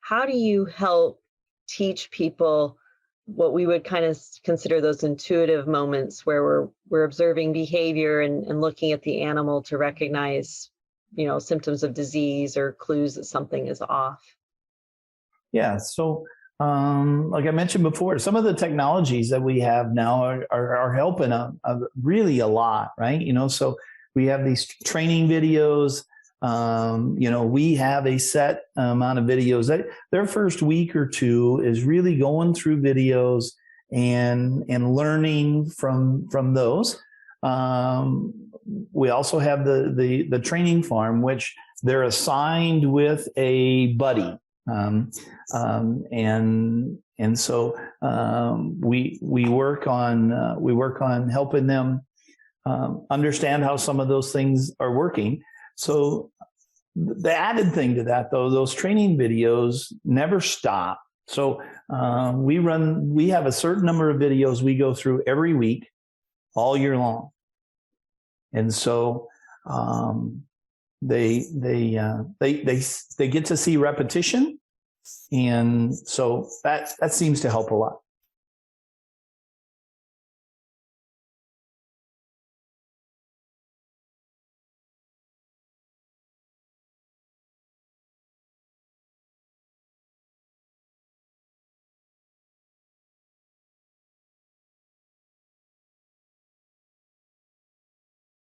how do you help teach people what we would kind of consider those intuitive moments where we're observing behavior and looking at the animal to recognize, symptoms of disease or clues that something is off? Yeah. So, like I mentioned before, some of the technologies that we have now are helping really a lot, right? So we have these training videos. We have a set amount of videos that their first week or two is really going through videos and learning from those. We also have the training farm, which they're assigned with a buddy. And so we work on helping them understand how some of those things are working. So the added thing to that, though, those training videos never stop. So we have a certain number of videos we go through every week, all year long, and so they get to see repetition, and so that seems to help a lot.